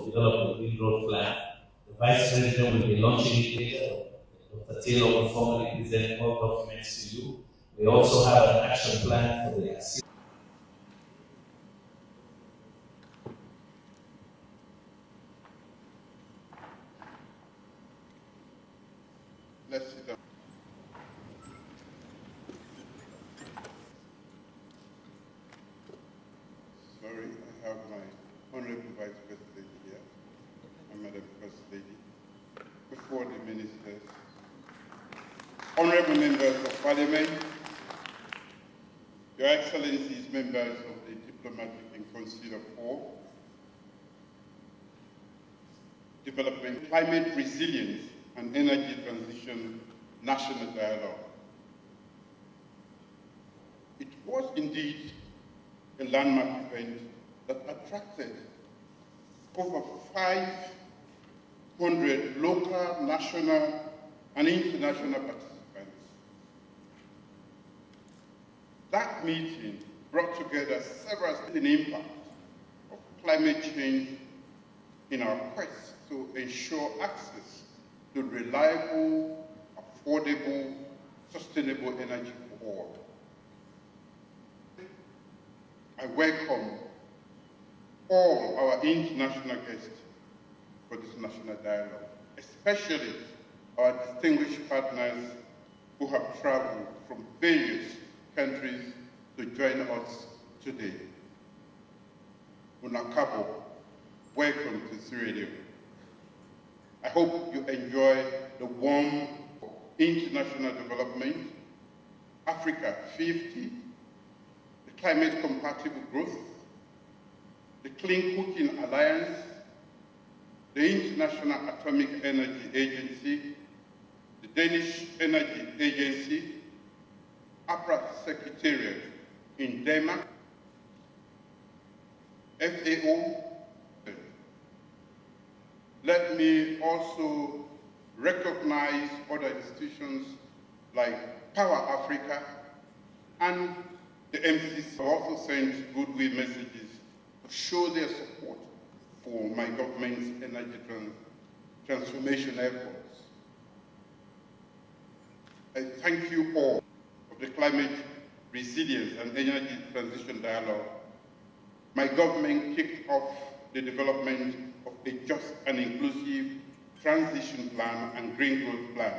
to develop a green road plan. The Vice President will be launching it later. Dr. Taylor will formally present all documents to you. We also have an action plan for the activity. Let's sit down. Sorry, I have my Honorable Vice President here, and Madam First Lady. Before the ministers, honorable members of Parliament, Your Excellencies, members of the Diplomatic and Consular Corps, Development, Climate Resilience and Energy Transition National Dialogue. It was indeed a landmark event that attracted over 500 local, national, and international participants. That meeting brought together several impacts of climate change in our quest to ensure access to reliable, affordable, sustainable energy for all. I welcome all our international guests for this national dialogue, especially our distinguished partners who have traveled from various countries to join us today. Unakabo, welcome to Sierra Leone. I hope you enjoy the warm international development, Africa 50, the climate compatible growth, the Clean Cooking Alliance, the International Atomic Energy Agency, the Danish Energy Agency, APRA Secretariat in Denmark, FAO. Let me also recognize other institutions like Power Africa and the MCC also sent goodwill messages to show their support for my government's energy transformation efforts. I thank you all of the Climate Resilience and Energy Transition Dialogue. My government kicked off the development of a just and inclusive transition plan and green growth plan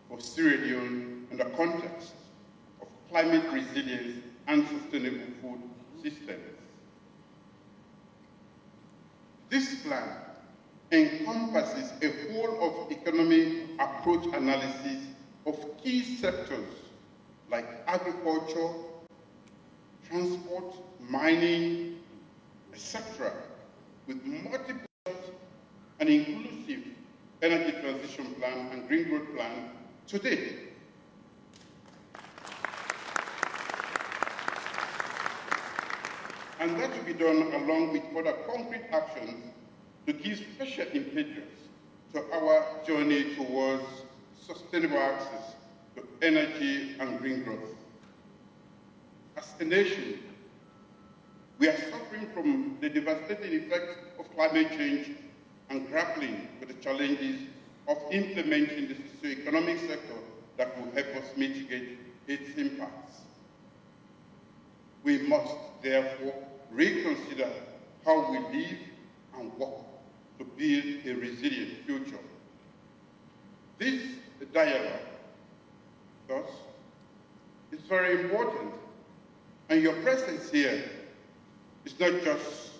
for Sierra Leone in the context of climate resilience and sustainable food systems. This plan encompasses a whole of economy approach analysis of key sectors like agriculture, transport, mining, etc., with multiple and inclusive energy transition plan and green growth plan today. And that will be done along with other concrete actions to give special impetus to our journey towards sustainable access to energy and green growth. As a nation, we are suffering from the devastating effects of climate change and grappling with the challenges of implementing the socio-economic sector that will help us mitigate its impacts. We must, therefore, reconsider how we live and work to build a resilient future. This dialogue, thus, is very important, and your presence here is not just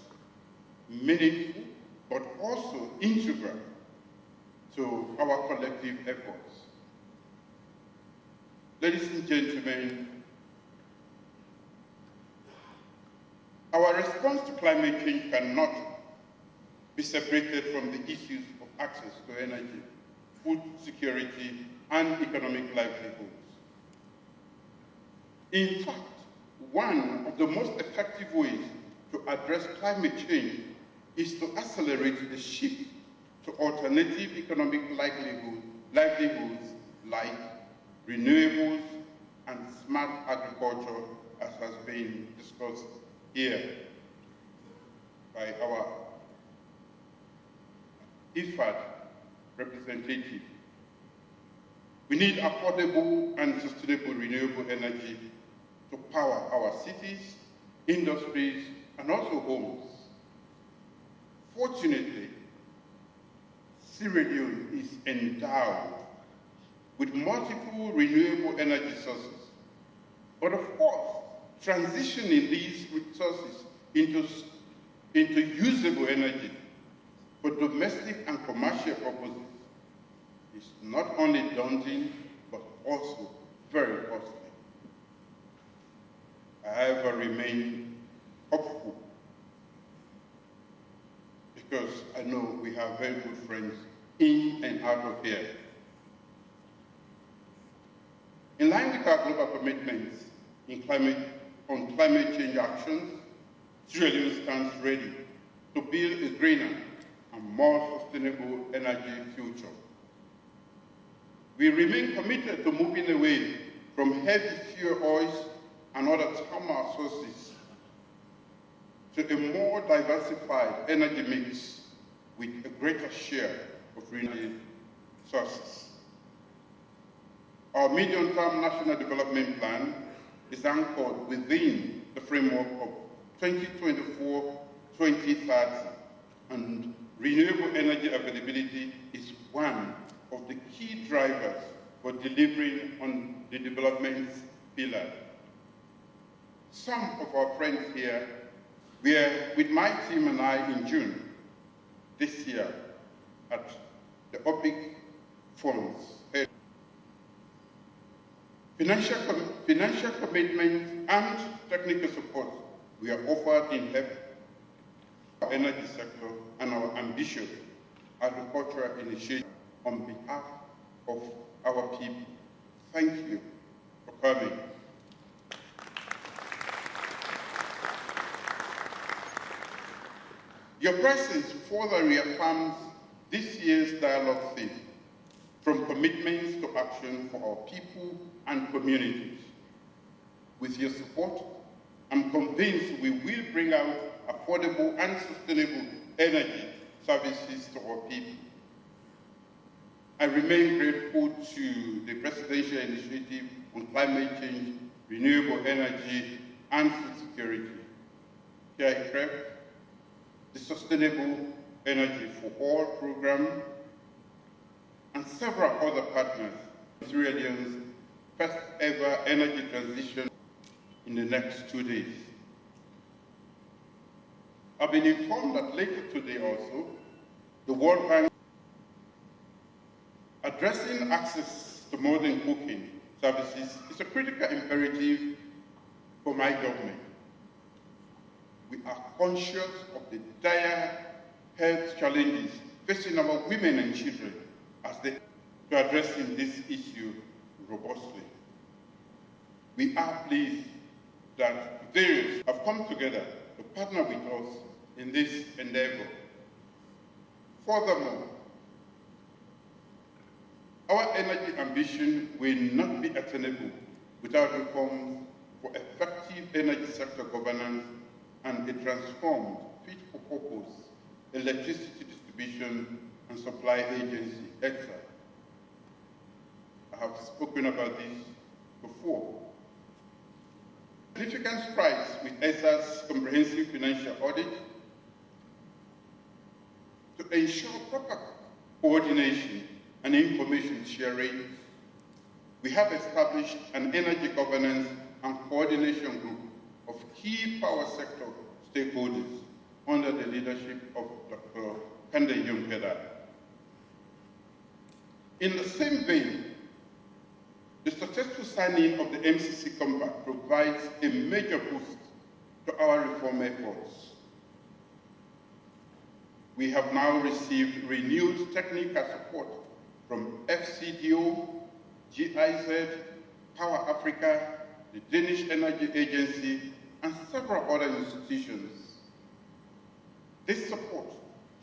meaningful, but also integral to our collective efforts. Ladies and gentlemen, our response to climate change cannot be separated from the issues of access to energy, food security, and economic livelihoods. In fact, one of the most effective ways to address climate change is to accelerate the shift to alternative economic livelihoods like renewables and smart agriculture, as has been discussed here by our IFAD representative. We need affordable and sustainable renewable energy to power our cities, industries, and also homes. Fortunately, Sierra Leone is endowed with multiple renewable energy sources. But of course, transitioning these resources into usable energy for domestic and commercial purposes is not only daunting, but also very costly. I however remain hopeful because I know we have very good friends in and out of here. In line with our global commitments on climate change actions, Sierra Leone stands ready to build a greener and more sustainable energy future. We remain committed to moving away from heavy fuel oils and other thermal sources to a more diversified energy mix with a greater share of renewable sources. Our medium-term national development plan is anchored within the framework of 2024-2030, and renewable energy availability is one of the key drivers for delivering on the development pillar. Some of our friends here were with my team and I in June this year at the OPIC Funds. Financial commitments and technical support we are offered in help our energy sector and our ambitious agricultural initiative on behalf of our people. Thank you for coming. Your presence further reaffirms this year's dialogue theme, from commitments to action for our people and communities. With your support, I'm convinced we will bring out affordable and sustainable energy services to our people. I remain grateful to the Presidential Initiative on Climate Change, Renewable Energy, and Food Security, KICREP, the Sustainable Energy for All program, and several other partners in Sierra Leone's first ever energy transition in the next 2 days. I've been informed that later today also, the World Bank addressing access to modern cooking services is a critical imperative for my government. We are conscious of the dire health challenges facing our women and children as they are addressing this issue robustly. We are pleased that various have come together to partner with us in this endeavor. Furthermore, our energy ambition will not be attainable without reforms for effective energy sector governance and a transformed, fit-for-purpose electricity distribution and supply agency, EXA. I have spoken about this before. Significant strides with EXA's comprehensive financial audit to ensure proper coordination and information sharing. We have established an energy governance and coordination group of key power sector stakeholders under the leadership of Dr. Kande Yumpeda. In the same vein, the successful signing of the MCC Compact provides a major boost to our reform efforts. We have now received renewed technical support from FCDO, GIZ, Power Africa, the Danish Energy Agency, and several other institutions. This support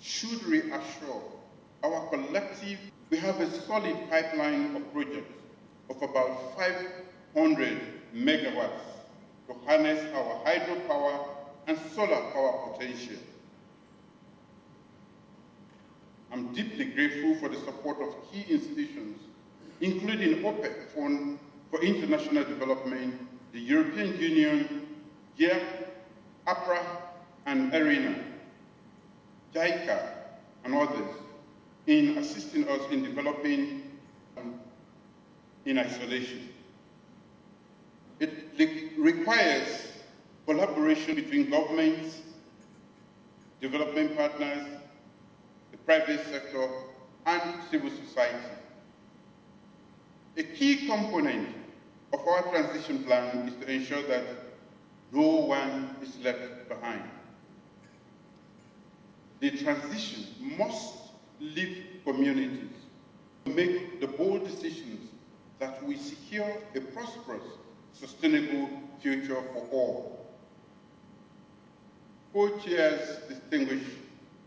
should reassure our collective. We have a solid pipeline of projects of about 500 megawatts to harness our hydropower and solar power potential. I'm deeply grateful for the support of key institutions, including OPEC Fund for International Development, the European Union, GEA, APRA, and ARENA, JICA, and others, in assisting us in developing in isolation. It requires collaboration between governments, development partners, the private sector, and civil society. A key component of our transition plan is to ensure that no one is left behind. The transition must leave communities to make the bold decisions that we secure a prosperous, sustainable future for all. Co-chairs, distinguished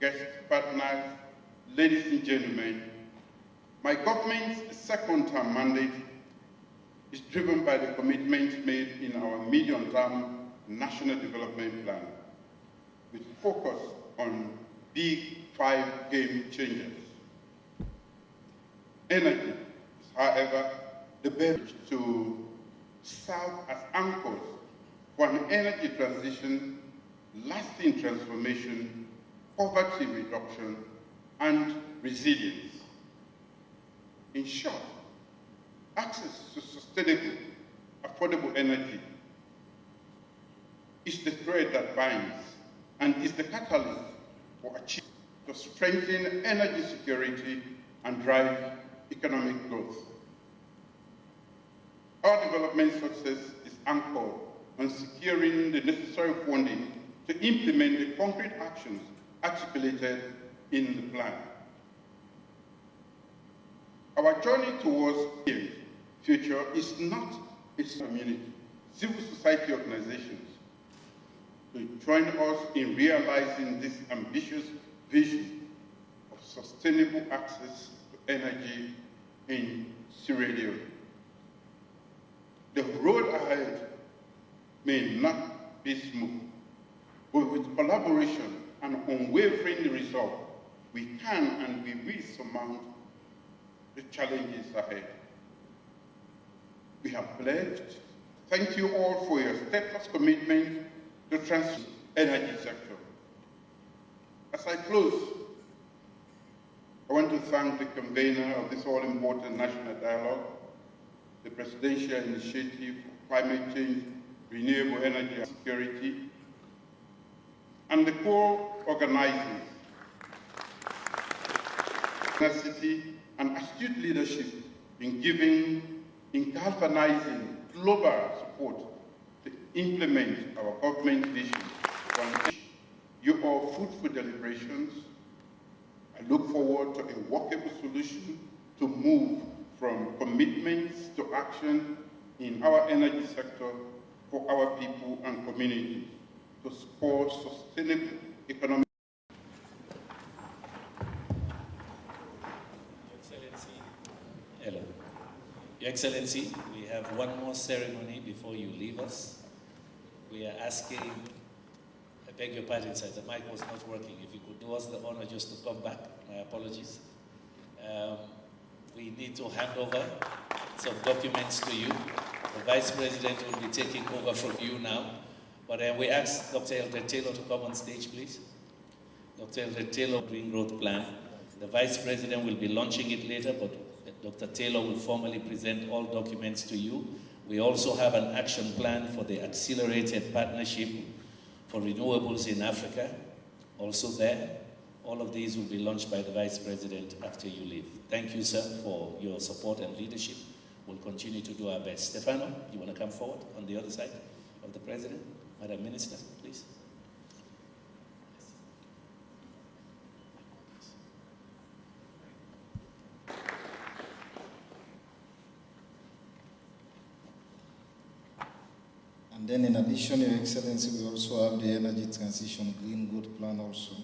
guest partners, ladies and gentlemen, my government's second-term mandate is driven by the commitments made in our medium-term National Development Plan, with focus on big 5 game changers. Energy is, however, the best to serve as anchors for an energy transition, lasting transformation, poverty reduction, and resilience. In short, access to sustainable, affordable energy is the thread that binds and is the catalyst for achieving to strengthen energy security and drive economic growth. Our development success is anchored on securing the necessary funding to implement the concrete actions articulated in the plan. Our journey towards the future is not a community, civil society organizations to join us in realizing this ambitious vision of sustainable access to energy in Sierra Leone. The road ahead may not be smooth, but with collaboration and unwavering resolve, we can and we will surmount the challenges ahead. We have pledged. Thank you all for your steadfast commitment to transform the energy sector. As I close, I want to thank the convener of this all-important national dialogue, the Presidential Initiative for Climate Change, Renewable Energy and Security, and the co-organizers, tenacity and astute leadership in galvanizing global support to implement our government vision. You all fruitful deliberations. I look forward to a workable solution to move from commitments to action in our energy sector for our people and communities to support sustainable economic. Hello. Your Excellency, we have one more ceremony before you leave us. We are asking, I beg your pardon, sir, the mic was not working. If you could do us the honor just to come back, my apologies. We need to hand over some documents to you. The Vice President will be taking over from you now. But we ask Dr. Eldred Taylor to come on stage, please. Dr. Eldred Taylor, Green Growth Plan. The Vice President will be launching it later, but Dr. Taylor will formally present all documents to you. We also have an action plan for the accelerated partnership for renewables in Africa, also there. All of these will be launched by the Vice President after you leave. Thank you, sir, for your support and leadership. We'll continue to do our best. Stefano, you want to come forward on the other side of the President? Madam Minister, please. And then in addition, Your Excellency, we also have the Energy Transition Green Growth Plan also.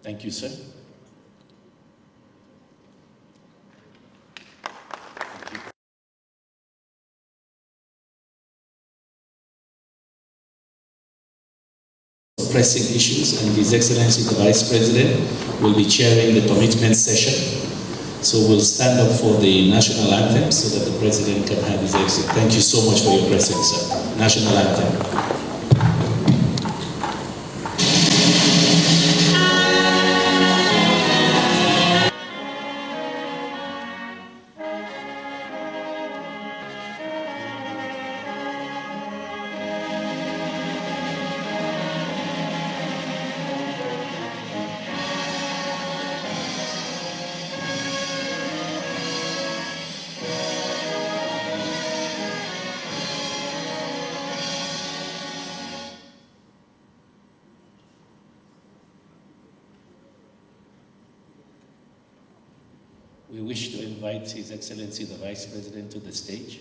Thank you, sir. Pressing issues, and His Excellency the Vice President will be chairing the commitment session. So we'll stand up for the national anthem so that the President can have his exit. Thank you so much for your presence, sir. National anthem. We wish to invite His Excellency the Vice President to the stage.